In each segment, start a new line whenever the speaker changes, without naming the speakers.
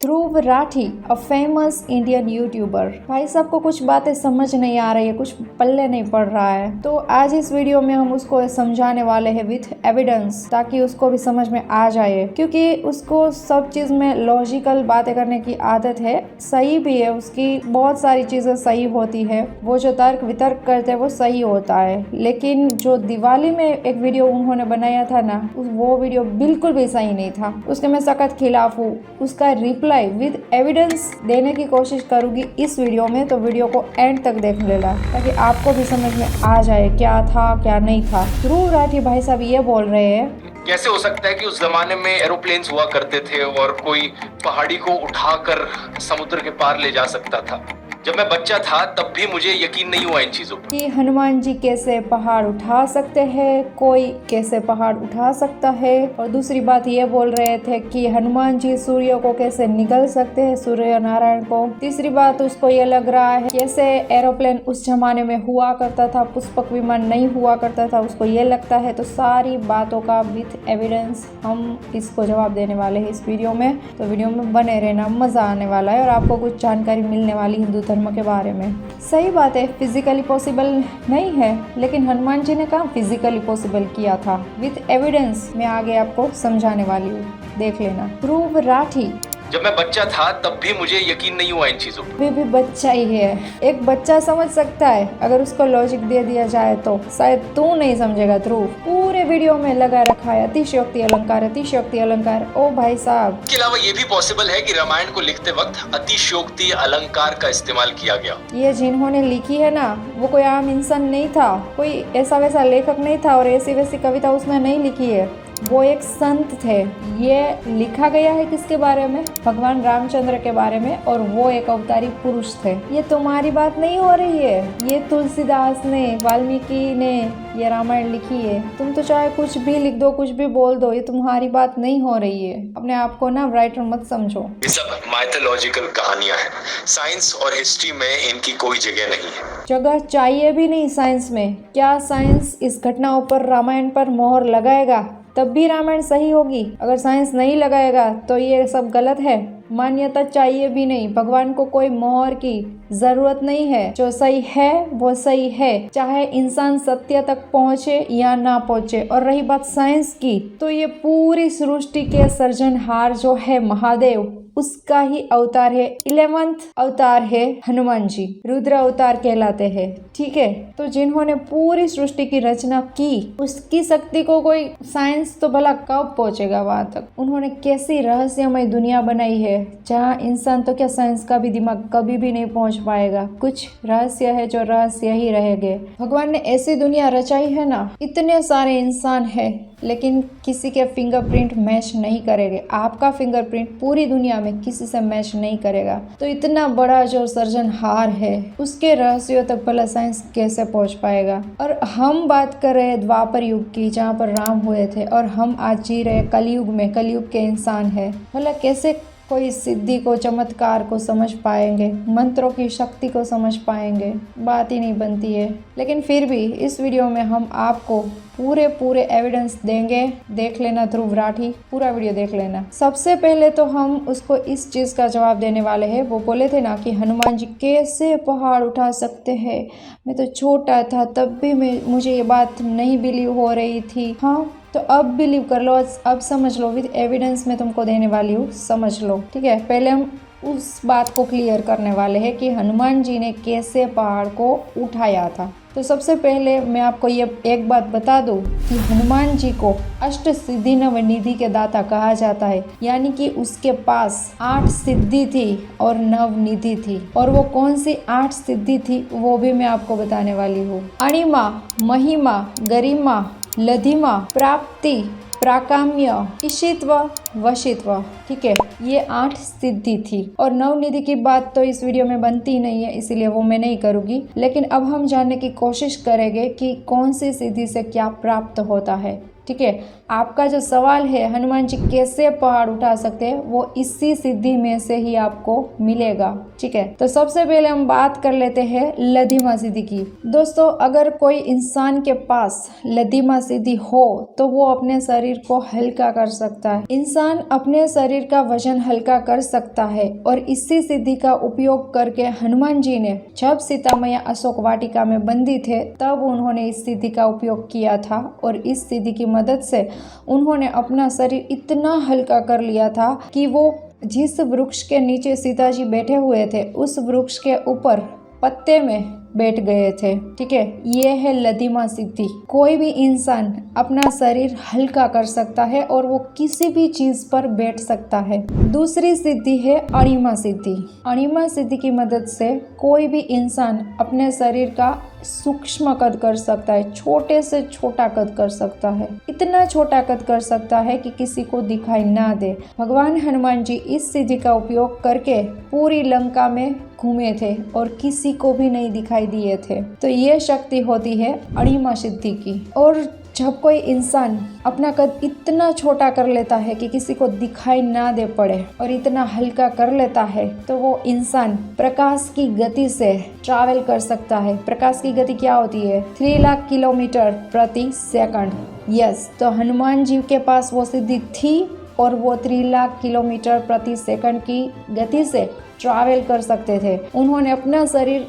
Dhruv Rathee, a famous Indian YouTuber. भाई साहब को कुछ बातें समझ नहीं आ रही है, कुछ पल्ले नहीं पड़ रहा है, तो आज इस वीडियो में हम उसको समझाने वाले हैं विथ एविडेंस, ताकि उसको भी समझ में आ जाए। क्योंकि उसको सब चीज में लॉजिकल बातें करने की आदत है, सही भी है, उसकी बहुत सारी चीजें सही होती है, वो जो तर्क वितर्क करते हैं वो सही होता है। लेकिन जो दिवाली में एक वीडियो उन्होंने बनाया था ना, वो वीडियो बिल्कुल भी सही नहीं था। उसके मैं सख्त खिलाफ हूँ। उसका रिप्लाई विद एविडेंस देने की कोशिश करूंगी इस वीडियो में, तो वीडियो को एंड तक देख लेना ताकि आपको भी समझ में आ जाए क्या था क्या नहीं था। ध्रुव राठी भाई साहब ये बोल रहे हैं,
कैसे हो सकता है कि उस जमाने में एरोप्लेन्स हुआ करते थे और कोई पहाड़ी को उठाकर समुद्र के पार ले जा सकता था। जब मैं बच्चा था तब भी मुझे यकीन नहीं हुआ इन चीजों पर
कि हनुमान जी कैसे पहाड़ उठा सकते हैं, कोई कैसे पहाड़ उठा सकता है। और दूसरी बात ये बोल रहे थे कि हनुमान जी सूर्य को कैसे निगल सकते हैं, सूर्य नारायण को। तीसरी बात उसको ये लग रहा है कैसे एरोप्लेन उस जमाने में हुआ करता था, पुष्पक विमान नहीं हुआ करता था, उसको ये लगता है। तो सारी बातों का विथ एविडेंस हम इसको जवाब देने वाले हैं इस वीडियो में, तो वीडियो में बने रहना, मजा आने वाला है और आपको कुछ जानकारी मिलने वाली हिंदू धर्म के बारे में। सही बात है, फिजिकली पॉसिबल नहीं है, लेकिन हनुमान जी ने कहा फिजिकली पॉसिबल किया था। विथ एविडेंस मैं आगे आपको समझाने वाली हूँ, देख लेना। ध्रुव राठी,
जब मैं बच्चा था तब भी मुझे यकीन नहीं हुआ इन चीजों पर।
अभी भी बच्चा ही है, एक बच्चा समझ सकता है, अगर उसको लॉजिक दे दिया जाए तो। शायद तू नहीं समझेगा ध्रुव। पूरे वीडियो में लगा रखा है अतिशयोक्ति अलंकार, अतिशयोक्ति अलंकार। ओ भाई साहब,
इसके अलावा ये भी पॉसिबल है कि रामायण को लिखते वक्त अतिशयोक्ति अलंकार का इस्तेमाल किया गया।
ये जिन्होंने लिखी है ना, वो कोई आम इंसान नहीं था, कोई ऐसा वैसा लेखक नहीं था और ऐसी वैसी कविता उसने नहीं लिखी है, वो एक संत थे। ये लिखा गया है किसके बारे में? भगवान रामचंद्र के बारे में, और वो एक अवतारी पुरुष थे। ये तुम्हारी बात नहीं हो रही है, ये तुलसीदास ने, वाल्मीकि ने ये रामायण लिखी है। तुम तो चाहे कुछ भी लिख दो, कुछ भी बोल दो, ये तुम्हारी बात नहीं हो रही है। अपने आप को ना राइटर मत समझो।
ये सब माइथोलॉजिकल कहानियां हैं, साइंस और हिस्ट्री में इनकी कोई जगह नहीं है।
जगह चाहिए भी नहीं साइंस में। क्या साइंस इस घटनाओं पर, रामायण पर मोहर लगाएगा तब भी रामायण सही होगी? अगर साइंस नहीं लगाएगा तो ये सब गलत है। मान्यता चाहिए भी नहीं, भगवान को कोई मोहर की जरूरत नहीं है। जो सही है वो सही है, चाहे इंसान सत्य तक पहुँचे या ना पहुँचे। और रही बात साइंस की, तो ये पूरी सृष्टि के सृजनहार जो है महादेव, उसका ही अवतार है, 11वां अवतार है हनुमान जी, रुद्र अवतार कहलाते हैं। ठीक है, तो जिन्होंने पूरी सृष्टि की रचना की, उसकी शक्ति को कोई साइंस तो भला कब पहुंचेगा वहां तक? उन्होंने कैसी रहस्यमय दुनिया बनाई है जहां इंसान तो क्या, साइंस का भी दिमाग कभी भी नहीं पहुंच पाएगा। कुछ रहस्य है जो रहस्य ही रहेंगे। भगवान ने ऐसी दुनिया रचाई है ना, इतने सारे इंसान है, लेकिन किसी के फिंगरप्रिंट मैच नहीं करेंगे। आपका फिंगरप्रिंट पूरी दुनिया में किसी से मैच नहीं करेगा। तो इतना बड़ा जो सृजनहार है, उसके रहस्यों तक भला साइंस कैसे पहुंच पाएगा? और हम बात कर रहे हैं द्वापर युग की, जहाँ पर राम हुए थे, और हम आज जी रहे कलयुग में, कलयुग के इंसान है। भला कैसे कोई सिद्धि को, चमत्कार को समझ पाएंगे, मंत्रों की शक्ति को समझ पाएंगे? बात ही नहीं बनती है। लेकिन फिर भी इस वीडियो में हम आपको पूरे एविडेंस देंगे। देख लेना ध्रुव राठी, पूरा वीडियो देख लेना। सबसे पहले तो हम उसको इस चीज़ का जवाब देने वाले हैं। वो बोले थे ना कि हनुमान जी कैसे पहाड़ उठा सकते हैं, मैं तो छोटा था तब भी मुझे ये बात नहीं बिलीव हो रही थी। हाँ, तो अब बिलीव कर लो, अब समझ लो, विद एविडेंस मैं तुमको देने वाली हूँ, समझ लो। ठीक है, पहले हम उस बात को क्लियर करने वाले हैं कि हनुमान जी ने कैसे पहाड़ को उठाया था। तो सबसे पहले मैं आपको ये एक बात बता दूं कि हनुमान जी को अष्ट सिद्धि नवनिधि के दाता कहा जाता है, यानी कि उसके पास 8 सिद्धि थी और नवनिधि थी। और वो कौन सी 8 सिद्धि थी वो भी मैं आपको बताने वाली हूँ। अणिमा, महिमा, गरिमा, लधिमा, प्राप्ति, प्राकाम्य, इशित्व, वशित्व। ठीक है, ये 8 सिद्धि थी। और नवनिधि की बात तो इस वीडियो में बनती नहीं है, इसीलिए वो मैं नहीं करूँगी। लेकिन अब हम जानने की कोशिश करेंगे कि कौन सी सिद्धि से क्या प्राप्त होता है। ठीक है। आपका जो सवाल है हनुमान जी कैसे पहाड़ उठा सकते हैं, वो इसी सिद्धि में से ही आपको मिलेगा, ठीक है। तो सबसे पहले हम बात कर लेते हैं लधिमा सिद्धि की। दोस्तों, अगर कोई इंसान के पास लधिमा सिद्धि हो तो वो अपने शरीर को हल्का कर सकता है। इंसान अपने शरीर का वजन हल्का कर सकता है और इसी सिद्धि का उपयोग करके हनुमान जी ने जब सीता मैया अशोक वाटिका में बंदी थे तब उन्होंने इस सिद्धि का उपयोग किया था और इस सिद्धि की मदद से उन्होंने अपना शरीर इतना हल्का कर लिया था कि वो जिस वृक्ष के नीचे सीता जी बैठे हुए थे उस वृक्ष के ऊपर पत्ते में बैठ गए थे, ठीक है। ये है लधिमा सिद्धि। कोई भी इंसान अपना शरीर हल्का कर सकता है और वो किसी भी चीज पर बैठ सकता है। दूसरी सिद्धि है अणिमा सिद्धि। अणिमा सिद्धि की मदद से कोई भी इंसान अपने शरीर का सूक्ष्म कद कर सकता है, छोटे से छोटा कद कर सकता है, इतना छोटा कद कर सकता है कि किसी को दिखाई ना दे। भगवान हनुमान जी इस सिद्धि का उपयोग करके पूरी लंका में घूमे थे और किसी को भी नहीं दिखाई दिए थे। तो ये शक्ति होती है अणिमा सिद्धि की। और जब कोई इंसान अपना कद इतना छोटा कर लेता है कि किसी को दिखाई ना दे पड़े और इतना हल्का कर लेता है तो वो इंसान प्रकाश की गति से ट्रैवल कर सकता है। प्रकाश की गति क्या होती है? 3 लाख किलोमीटर प्रति सेकंड। यस, तो हनुमान जी के पास वो सिद्धि थी और वो 3 लाख किलोमीटर प्रति सेकंड की गति से ट्रैवल कर सकते थे। उन्होंने अपना शरीर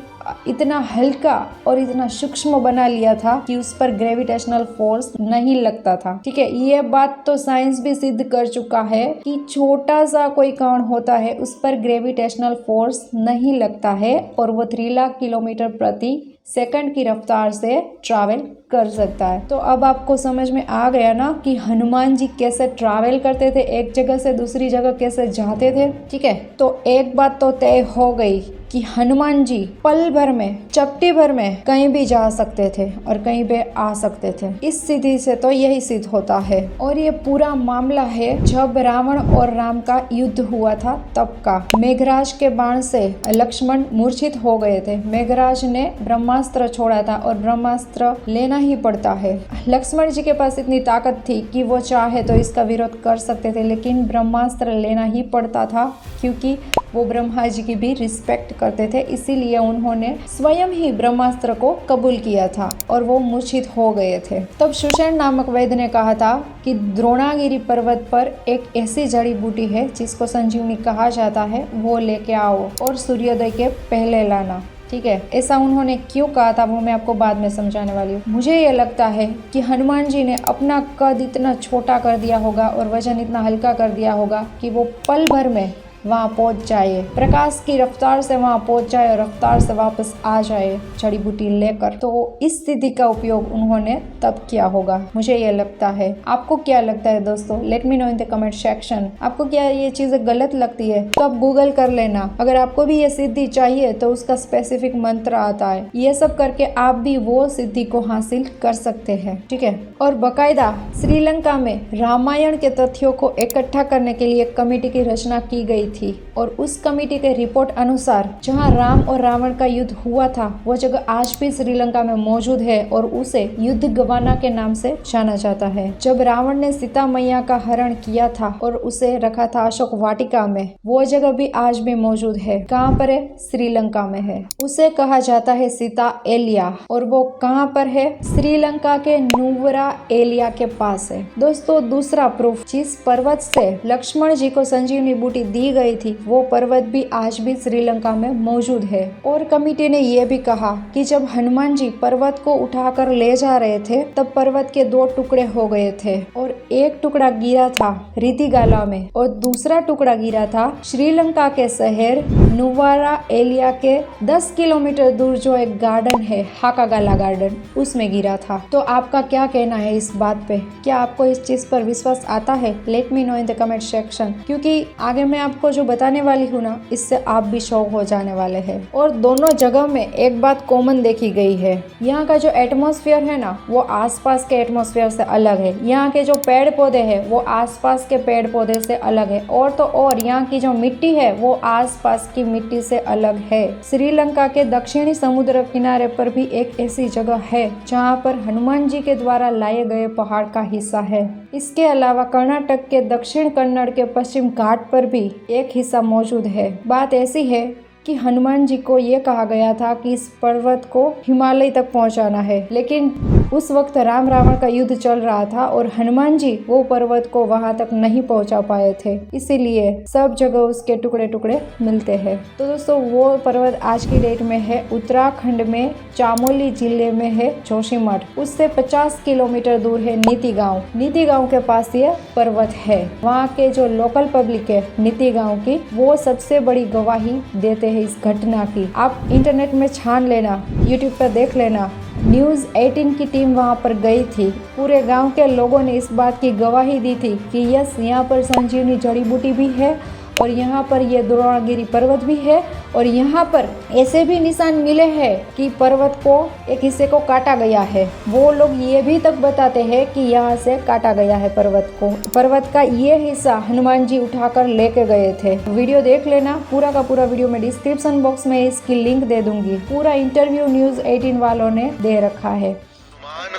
इतना हल्का और इतना सूक्ष्म बना लिया था कि उस पर ग्रेविटेशनल फोर्स नहीं लगता था, ठीक है। ये बात तो साइंस भी सिद्ध कर चुका है कि छोटा सा कोई कण होता है उस पर ग्रेविटेशनल फोर्स नहीं लगता है और वो 3 लाख किलोमीटर प्रति सेकंड की रफ्तार से ट्रैवल कर सकता है। तो अब आपको समझ में आ गया ना कि हनुमान जी कैसे ट्रैवल करते थे, एक जगह से दूसरी जगह कैसे जाते थे, ठीक है। तो एक बात तो तय हो गई कि हनुमान जी पल भर में, चपटी भर में कहीं भी जा सकते थे और कहीं पे आ सकते थे। इस सिद्धि से तो यही सिद्ध होता है। और ये पूरा मामला है जब रावण और राम का युद्ध हुआ था तब का। मेघराज के बाण से लक्ष्मण मूर्छित हो गए थे। मेघराज ने ब्रह्मास्त्र छोड़ा था और ब्रह्मास्त्र लेना ही पड़ता है। लक्ष्मण जी के पास इतनी ताकत थी कि वो चाहे तो इसका विरोध कर सकते थे, लेकिन ब्रह्मास्त्र लेना ही पड़ता था क्योंकि वो ब्रह्मा जी की भी रिस्पेक्ट करते थे। इसीलिए उन्होंने स्वयं ही ब्रह्मास्त्र को कबूल किया था और वो मूर्छित हो गए थे। तब सुषेण नामक वैद्य ने कहा था कि द्रोणागिरी पर्वत पर एक ऐसी जड़ी बूटी है जिसको संजीवनी कहा जाता है, वो लेके आओ और सूर्योदय के पहले लाना, ठीक है। ऐसा उन्होंने क्यों कहा था वो मैं आपको बाद में समझाने वाली हूँ। मुझे ये लगता है कि हनुमान जी ने अपना कद इतना छोटा कर दिया होगा और वजन इतना हल्का कर दिया होगा कि वो पल भर में वहाँ पहुँच जाए, प्रकाश की रफ्तार से वहाँ पहुँच जाए और रफ्तार से वापस आ जाए जड़ी बूटी लेकर। तो इस स्थिति का उपयोग उन्होंने तब किया होगा, मुझे ये लगता है। आपको क्या लगता है दोस्तों? Let me know in the comment section. आपको क्या ये चीज़ें गलत लगती है तो आप गूगल कर लेना। अगर आपको भी ये सिद्धि चाहिए तो उसका स्पेसिफिक मंत्र आता है। ये सब करके आप भी वो सिद्धि को हासिल कर सकते हैं, ठीक है। और बाकायदा श्रीलंका में रामायण के तथ्यों को इकट्ठा करने के लिए कमेटी की रचना की गई थी और उस कमेटी के रिपोर्ट अनुसार जहां राम और रावण का युद्ध हुआ था वो जगह आज भी श्रीलंका में मौजूद है और उसे युद्ध गवाना के नाम से जाना जाता है। जब रावण ने सीता मैया का हरण किया था और उसे रखा था अशोक वाटिका में, वो जगह भी आज भी मौजूद है। कहाँ पर है? श्रीलंका में है। उसे कहा जाता है सीता एलिया और वो कहाँ पर है? श्रीलंका के नुवरा एलिया के पास है। दोस्तों, दूसरा प्रूफ, जिस पर्वत से लक्ष्मण जी को संजीवनी बूटी दी गई थी वो पर्वत भी आज भी श्रीलंका में मौजूद है। और कमेटी ने यह भी कहा कि जब हनुमान जी पर्वत को उठाकर ले जा रहे थे तब पर्वत के 2 टुकड़े हो गए थे और एक टुकड़ा गिरा था रितिगाला में और दूसरा टुकड़ा गिरा था श्रीलंका के शहर नुवारा एलिया के 10 किलोमीटर दूर जो एक गार्डन है, हाकागाला गार्डन, उसमें गिरा था। तो आपका क्या कहना है इस बात पे? क्या आपको इस चीज पर विश्वास आता है? Let me know in the comment section, क्योंकि आगे मैं आपको जो बताने वाली हूँ ना, इससे आप भी शौक हो जाने वाले हैं। और दोनों जगह में एक बात कॉमन देखी गई है, यहाँ का जो एटमॉस्फेयर है ना वो आसपास के एटमॉस्फेयर से अलग है। यहाँ के जो पेड़ पौधे हैं वो आसपास के पेड़ पौधे से अलग है, और तो और यहाँ की जो मिट्टी है वो आसपास की मिट्टी से अलग है। श्रीलंका के दक्षिणी समुद्र किनारे पर भी एक ऐसी जगह है जहाँ पर हनुमान जी के द्वारा लाए गए पहाड़ का हिस्सा है। इसके अलावा कर्नाटक के दक्षिण कन्नड़ के पश्चिम घाट पर भी एक हिस्सा मौजूद है। बात ऐसी है कि हनुमान जी को ये कहा गया था कि इस पर्वत को हिमालय तक पहुंचाना है, लेकिन उस वक्त राम रावण का युद्ध चल रहा था और हनुमान जी वो पर्वत को वहां तक नहीं पहुंचा पाए थे, इसीलिए सब जगह उसके टुकड़े टुकड़े मिलते हैं। तो दोस्तों वो पर्वत आज की डेट में है उत्तराखंड में चामोली जिले में है जोशीमठ। उससे 50 किलोमीटर दूर है नीति गाँव। नीति गाँव के पास ये पर्वत है। वहाँ के जो लोकल पब्लिक है नीति गाँव की, वो सबसे बड़ी गवाही देते हैं इस घटना की। आप इंटरनेट में छान लेना, यूट्यूब पर देख लेना। न्यूज़ 18 की टीम वहां पर गई थी। पूरे गांव के लोगों ने इस बात की गवाही दी थी कि यस, यहाँ पर संजीवनी जड़ी बूटी भी है और यहाँ पर ये द्रोणागिरी पर्वत भी है, और यहाँ पर ऐसे भी निशान मिले हैं कि पर्वत को एक हिस्से को काटा गया है। वो लोग ये भी तक बताते हैं कि यहाँ से काटा गया है पर्वत को। पर्वत का ये हिस्सा हनुमान जी उठाकर लेके गए थे। वीडियो देख लेना, पूरा का पूरा वीडियो मैं डिस्क्रिप्शन बॉक्स में इसकी लिंक दे दूंगी। पूरा इंटरव्यू न्यूज़ 18 वालों ने दे रखा है।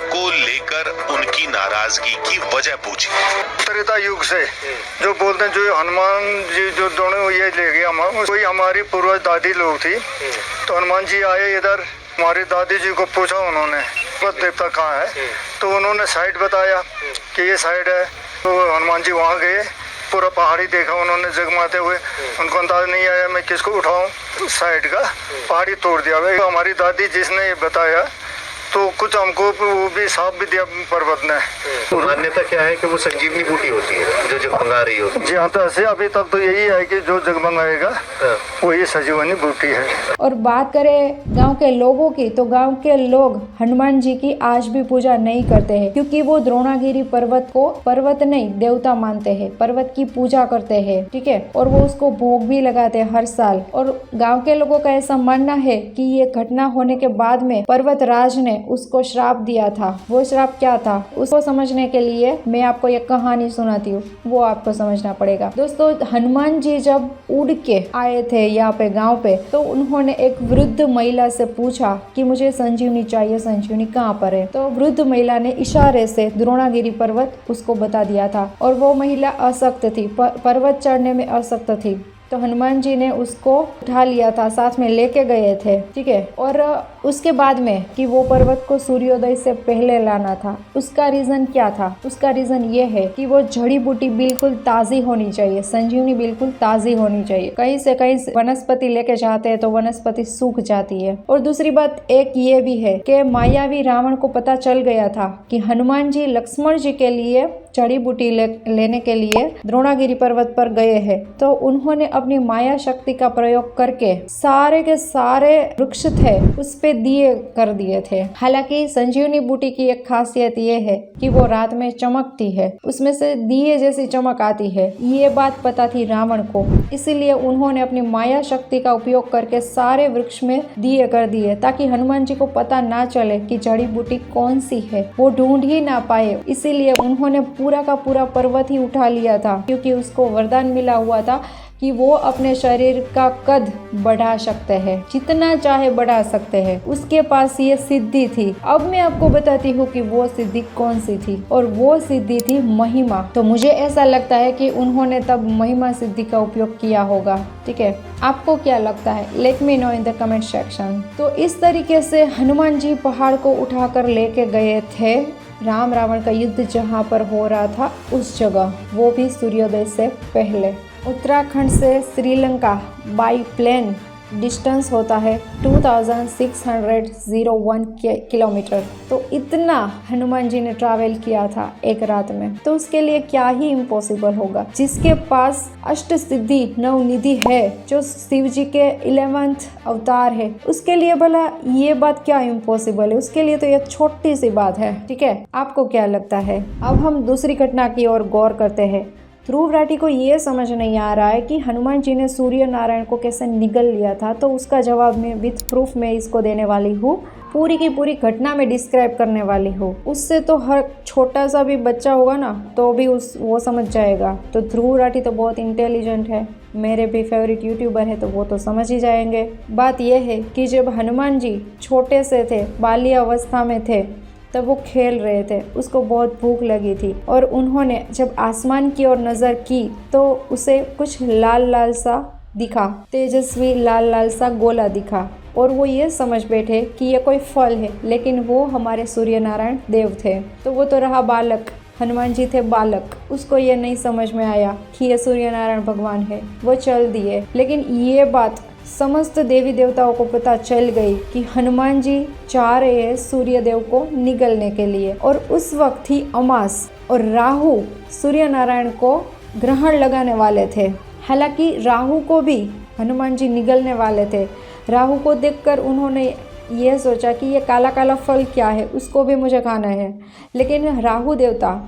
को लेकर उनकी नाराजगी की वजह पूछी।
त्रेता युग से जो बोलते हैं, जो हनुमान जी जो दोनों ये ले गए, कोई हमारी पूर्वज दादी लोग थी, तो हनुमान जी आए इधर, हमारी दादी जी को पूछा उन्होंने देवता कहाँ है, तो उन्होंने साइड बताया कि ये साइड है। तो हनुमान जी वहाँ गए, पूरा पहाड़ी देखा उन्होंने जगमाते हुए। उनको अंदाज नहीं आया मैं किसको उठाऊं, साइड का पहाड़ी तोड़ दिया। हमारी दादी जिसने ये बताया तो कुछ हमको वो भी साफ भी दिया पर्वत ने।
मान्यता क्या है कि वो संजीवनी बूटी होती है जो जगमगा रही होती है।
जी हाँ, तो ऐसे अभी तक तो यही है कि जो जगमगाएगा वो ये संजीवनी बूटी है।
और बात करें गांव के लोगों की, तो गांव के लोग हनुमान जी की आज भी पूजा नहीं करते हैं, क्योंकि वो द्रोणागिरी पर्वत को पर्वत नहीं देवता मानते हैं, पर्वत की पूजा करते हैं, ठीक है। और वो उसको भोग भी लगाते हैं हर साल। और गाँव के लोगों का ऐसा मानना है कि ये घटना होने के बाद में पर्वत राज ने उसको श्राप दिया था। वो श्राप क्या था उसको समझने के लिए मैं आपको एक कहानी सुनाती हूँ, वो आपको समझना पड़ेगा। दोस्तों, हनुमान जी जब उड़ के आए थे यहाँ पे गांव पे, तो उन्होंने एक वृद्ध महिला से पूछा कि मुझे संजीवनी चाहिए, संजीवनी कहाँ पर है। तो वृद्ध महिला ने इशारे से द्रोणागिरी पर्वत उसको बता दिया था, और वो महिला अशक्त थी, पर्वत चढ़ने में अशक्त थी। तो हनुमान जी ने उसको उठा लिया था, साथ में लेके गए थे, ठीक है। और उसके बाद में कि वो पर्वत को सूर्योदय से पहले लाना था। उसका रीज़न क्या था? उसका रीज़न ये है कि वो जड़ी बूटी बिल्कुल ताज़ी होनी चाहिए, संजीवनी बिल्कुल ताज़ी होनी चाहिए। कहीं से कहीं वनस्पति लेके जाते हैं तो वनस्पति सूख जाती है। और दूसरी बात एक ये भी है कि मायावी रावण को पता चल गया था कि हनुमान जी लक्ष्मण जी के लिए जड़ी बूटी लेने के लिए द्रोणागिरी पर्वत पर गए हैं। तो उन्होंने अपनी माया शक्ति का प्रयोग करके सारे के सारे वृक्ष थे उस पे दिए कर दिए थे। हालांकि संजीवनी बूटी की एक खासियत ये है कि वो रात में चमकती है, उसमें से दिए जैसी चमक आती है। ये बात पता थी रावण को, इसीलिए उन्होंने अपनी माया शक्ति का उपयोग करके सारे वृक्ष में दिए कर दिए, ताकि हनुमान जी को पता ना चले कि जड़ी बूटी कौन सी है, वो ढूंढ ही ना पाए। इसीलिए उन्होंने पूरा का पूरा पर्वत ही उठा लिया था, क्योंकि उसको वरदान मिला हुआ था कि वो अपने शरीर का कद बढ़ा सकते हैं, जितना चाहे बढ़ा सकते हैं। उसके पास ये सिद्धि थी। अब मैं आपको बताती हूँ कि वो सिद्धि कौन सी थी, और वो सिद्धि थी महिमा। तो मुझे ऐसा लगता है कि उन्होंने तब महिमा सिद्धि का उपयोग किया होगा, ठीक है। आपको क्या लगता है? Let me know in the comment section. तो इस तरीके से हनुमान जी पहाड़ को उठाकर लेके गए थे राम रावण का युद्ध जहाँ पर हो रहा था उस जगह, वो भी सूर्योदय से पहले। उत्तराखंड से श्रीलंका बाई प्लेन डिस्टेंस होता है 2601 किलोमीटर। तो इतना हनुमान जी ने ट्रैवल किया था एक रात में, तो उसके लिए क्या ही इम्पॉसिबल होगा। जिसके पास अष्ट सिद्धि नवनिधि है, जो शिव जी के 11th अवतार है, उसके लिए भला ये बात क्या इम्पॉसिबल है? उसके लिए तो ये छोटी सी बात है, ठीक है। आपको क्या लगता है? अब हम दूसरी घटना की ओर गौर करते हैं। ध्रुव राठी को ये समझ नहीं आ रहा है कि हनुमान जी ने सूर्य नारायण को कैसे निगल लिया था, तो उसका जवाब मैं विथ प्रूफ में इसको देने वाली हूँ, पूरी की पूरी घटना में डिस्क्राइब करने वाली हूँ। उससे तो हर छोटा सा भी बच्चा होगा ना तो भी वो समझ जाएगा। तो ध्रुव राठी तो बहुत इंटेलिजेंट है, मेरे भी फेवरेट यूट्यूबर है, तो वो तो समझ ही जाएंगे। बात यह है कि जब हनुमान जी छोटे से थे, बाल्य अवस्था में थे, तब वो खेल रहे थे, उसको बहुत भूख लगी थी और उन्होंने जब आसमान की ओर नज़र की तो उसे कुछ लाल लाल सा दिखा, तेजस्वी लाल लाल सा गोला दिखा और वो ये समझ बैठे कि ये कोई फल है, लेकिन वो हमारे सूर्य नारायण देव थे। तो वो तो रहा बालक, हनुमान जी थे बालक, उसको ये नहीं समझ में आया कि ये सूर्य नारायण भगवान है, वो चल दिए। लेकिन ये बात समस्त देवी देवताओं को पता चल गई कि हनुमान जी चाह रहे हैं सूर्य देव को निगलने के लिए, और उस वक्त ही अमास और राहु सूर्य नारायण को ग्रहण लगाने वाले थे। हालांकि राहु को भी हनुमान जी निगलने वाले थे। राहु को देखकर उन्होंने ये सोचा कि ये काला काला फल क्या है, उसको भी मुझे खाना है। लेकिन राहु देवता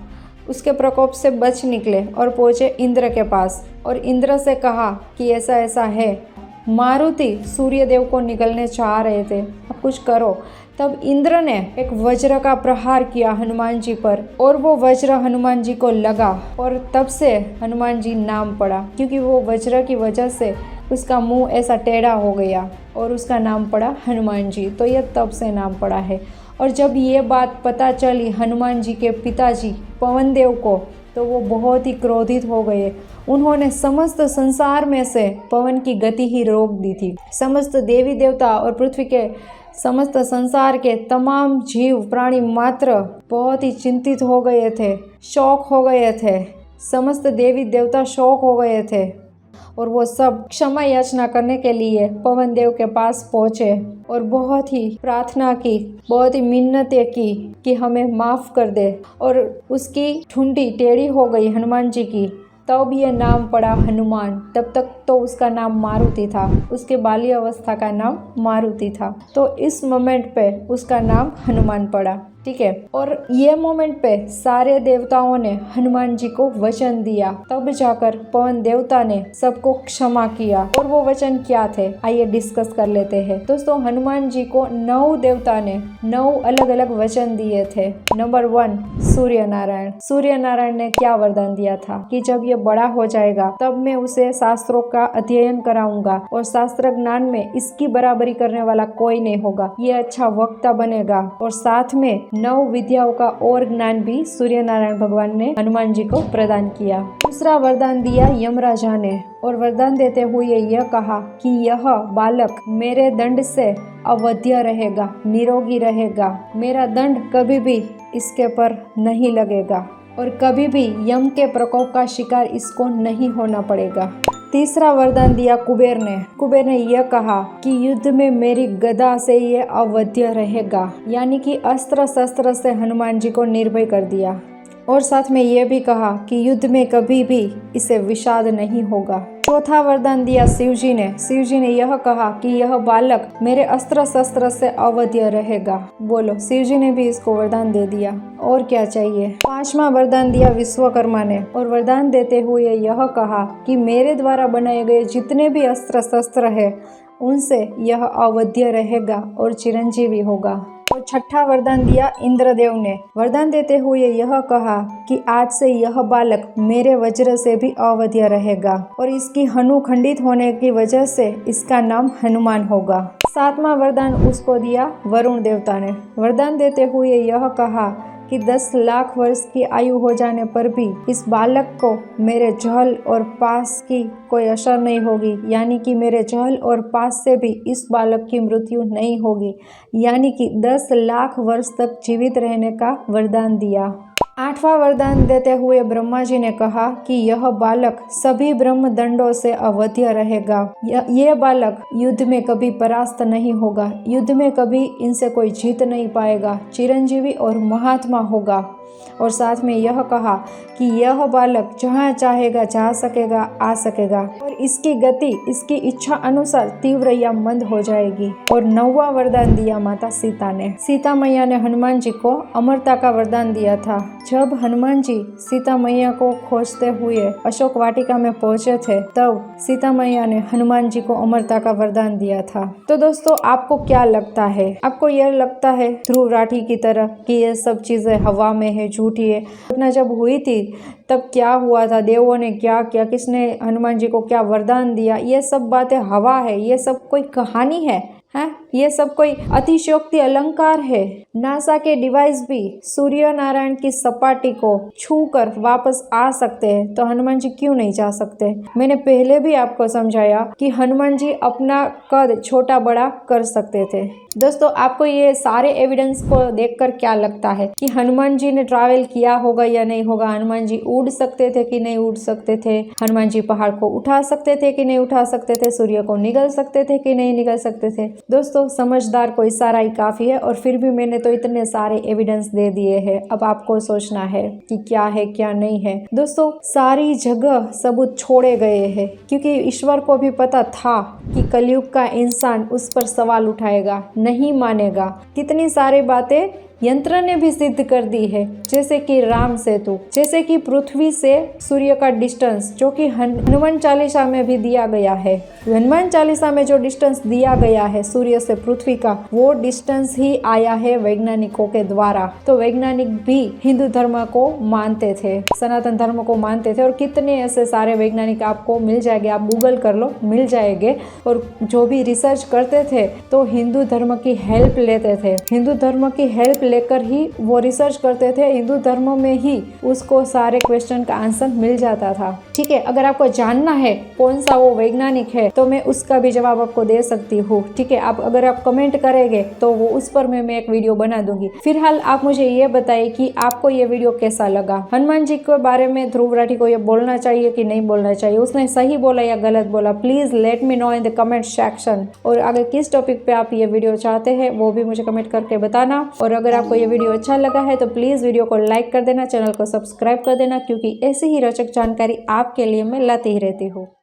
उसके प्रकोप से बच निकले और पहुँचे इंद्र के पास और इंद्र से कहा कि ऐसा ऐसा है, मारुति सूर्यदेव को निगलने चाह रहे थे, अब कुछ करो। तब इंद्र ने एक वज्र का प्रहार किया हनुमान जी पर और वो वज्र हनुमान जी को लगा और तब से हनुमान जी नाम पड़ा, क्योंकि वो वज्र की वजह से उसका मुंह ऐसा टेढ़ा हो गया और उसका नाम पड़ा हनुमान जी। तो ये तब से नाम पड़ा है। और जब ये बात पता चली हनुमान जी के पिताजी पवन देव को, तो वो बहुत ही क्रोधित हो गए। उन्होंने समस्त संसार में से पवन की गति ही रोक दी थी। समस्त देवी देवता और पृथ्वी के समस्त संसार के तमाम जीव प्राणी मात्र बहुत ही चिंतित हो गए थे, शौक हो गए थे। समस्त देवी देवता शौक हो गए थे और वो सब क्षमा याचना करने के लिए पवन देव के पास पहुँचे और बहुत ही प्रार्थना की, बहुत ही मिन्नतें की कि हमें माफ़ कर दे। और उसकी ठुंडी टेढ़ी हो गई हनुमान जी की, तब ये नाम पड़ा हनुमान। तब तक तो उसका नाम मारुति था, उसके बाल्य अवस्था का नाम मारुति था। तो इस मोमेंट पे उसका नाम हनुमान पड़ा, ठीक है। और ये मोमेंट पे सारे देवताओं ने हनुमान जी को वचन दिया, तब जाकर पवन देवता ने सबको क्षमा किया। और वो वचन क्या थे, आइए डिस्कस कर लेते हैं। दोस्तों, हनुमान जी को 9 देवता ने 9 अलग अलग वचन दिए थे। नंबर 1, सूर्य नारायण। सूर्य नारायण ने क्या वरदान दिया था कि जब ये बड़ा हो जाएगा तब मैं उसे शास्त्रों का अध्ययन कराऊंगा और शास्त्र ज्ञान में इसकी बराबरी करने वाला कोई नहीं होगा, ये अच्छा वक्ता बनेगा। और साथ में 9 विद्याओं का और ज्ञान भी सूर्य नारायण भगवान ने हनुमान जी को प्रदान किया। दूसरा वरदान दिया यमराजा ने, और वरदान देते हुए यह कहा कि यह बालक मेरे दंड से अवध्य रहेगा, निरोगी रहेगा। मेरा दंड कभी भी इसके पर नहीं लगेगा और कभी भी यम के प्रकोप का शिकार इसको नहीं होना पड़ेगा। तीसरा वरदान दिया कुबेर ने। कुबेर ने यह कहा कि युद्ध में मेरी गदा से ये अवध्य रहेगा, यानी कि अस्त्र शस्त्र से हनुमान जी को निर्भय कर दिया। और साथ में यह भी कहा कि युद्ध में कभी भी इसे विषाद नहीं होगा। चौथा वरदान दिया शिव जी ने। शिव जी ने यह कहा कि यह बालक मेरे अस्त्र शस्त्र से अवध्य रहेगा। बोलो, शिव जी ने भी इसको वरदान दे दिया, और क्या चाहिए। पांचवा वरदान दिया विश्वकर्मा ने, और वरदान देते हुए यह कहा कि मेरे द्वारा बनाए गए जितने भी अस्त्र शस्त्र है उनसे यह अवध्य रहेगा और चिरंजीवी होगा। और छठा वरदान दिया इंद्रदेव ने। वरदान देते हुए यह कहा कि आज से यह बालक मेरे वज्र से भी अवध्य रहेगा और इसकी हनु खंडित होने की वजह से इसका नाम हनुमान होगा। सातवां वरदान उसको दिया वरुण देवता ने। वरदान देते हुए यह कहा कि 10 लाख वर्ष की आयु हो जाने पर भी इस बालक को मेरे जहल और पास की कोई असर नहीं होगी, यानी कि मेरे जहल और पास से भी इस बालक की मृत्यु नहीं होगी, यानी कि 10 लाख वर्ष तक जीवित रहने का वरदान दिया। आठवां वरदान देते हुए ब्रह्मा जी ने कहा कि यह बालक सभी ब्रह्म दंडों से अवध्य रहेगा। यह बालक युद्ध में कभी परास्त नहीं होगा, युद्ध में कभी इनसे कोई जीत नहीं पाएगा, चिरंजीवी और महात्मा होगा। और साथ में यह कहा कि यह बालक जहाँ चाहेगा जा सकेगा, आ सकेगा और इसकी गति इसकी इच्छा अनुसार तीव्र या मंद हो जाएगी। और 9वां वरदान दिया माता सीता ने। सीता मैया ने हनुमान जी को अमरता का वरदान दिया था। जब हनुमान जी सीता मैया को खोजते हुए अशोक वाटिका में पहुंचे थे, तब सीता मैया ने हनुमान जी को अमरता का वरदान दिया था। तो दोस्तों, आपको क्या लगता है? आपको यह लगता है ध्रुव राठी की तरह कि ये सब चीजें हवा में है, झूठी है? घटना जब हुई थी तब क्या हुआ था, देवों ने क्या किया, किसने हनुमान जी को क्या वरदान दिया, ये सब बातें हवा है, ये सब कोई कहानी है? ये सब कोई अतिशयोक्ति अलंकार है? नासा के डिवाइस भी सूर्य नारायण की सपाटी को छूकर वापस आ सकते हैं, तो हनुमान जी क्यों नहीं जा सकते? मैंने पहले भी आपको समझाया कि हनुमान जी अपना कद छोटा बड़ा कर सकते थे। दोस्तों, आपको ये सारे एविडेंस को देखकर क्या लगता है कि हनुमान जी ने ट्रैवल किया होगा या नहीं होगा? हनुमान जी उड़ सकते थे कि नहीं उड़ सकते थे? हनुमान जी पहाड़ को उठा सकते थे कि नहीं उठा सकते थे? सूर्य को निगल सकते थे कि नहीं निगल सकते थे? दोस्तों, समझदार को इशारा ही काफी है, और फिर भी मैंने तो इतने सारे एविडेंस दे दिए हैं। अब आपको सोचना है कि क्या है क्या नहीं है। दोस्तों, सारी जगह सबूत छोड़े गए हैं, क्योंकि ईश्वर को भी पता था कि कलयुग का इंसान उस पर सवाल उठाएगा, नहीं मानेगा। कितनी सारी बातें यंत्र ने भी सिद्ध कर दी है, जैसे कि राम सेतु, जैसे कि पृथ्वी से सूर्य का डिस्टेंस, जो कि हनुमान चालीसा में भी दिया गया है। हनुमान चालीसा में जो डिस्टेंस दिया गया है सूर्य से पृथ्वी का, वो डिस्टेंस ही आया है वैज्ञानिकों के द्वारा। तो वैज्ञानिक भी हिंदू धर्म को मानते थे, सनातन धर्म को मानते थे, और कितने ऐसे सारे वैज्ञानिक आपको मिल जाएंगे, आप गूगल कर लो, मिल जाएंगे। और जो भी रिसर्च करते थे तो हिंदू धर्म की हेल्प लेते थे, हिंदू धर्म की हेल्प लेकर ही वो रिसर्च करते थे। हिंदू धर्म में ही उसको सारे क्वेश्चन का आंसर मिल जाता था। ठीक है, अगर आपको जानना है कौन सा वो वैज्ञानिक है तो मैं उसका भी जवाब आपको दे सकती हूँ। ठीक है, अगर आप कमेंट करेंगे तो वो उस पर मैं एक वीडियो बना दूंगी। फिलहाल आप मुझे ये बताइए कि आपको ये वीडियो कैसा लगा। हनुमान जी के बारे में ध्रुव राठी को ये बोलना चाहिए कि नहीं बोलना चाहिए? उसने सही बोला या गलत बोला? Please let me know in the comment section. और अगर किस टॉपिक पे आप ये वीडियो चाहते हैं वो भी मुझे कमेंट करके बताना। और अगर आपको ये वीडियो अच्छा लगा है तो प्लीज वीडियो को लाइक कर देना, चैनल को सब्सक्राइब कर देना, क्योंकि ऐसी ही रोचक जानकारी आपके लिए मैं लाती ही रहती हूँ।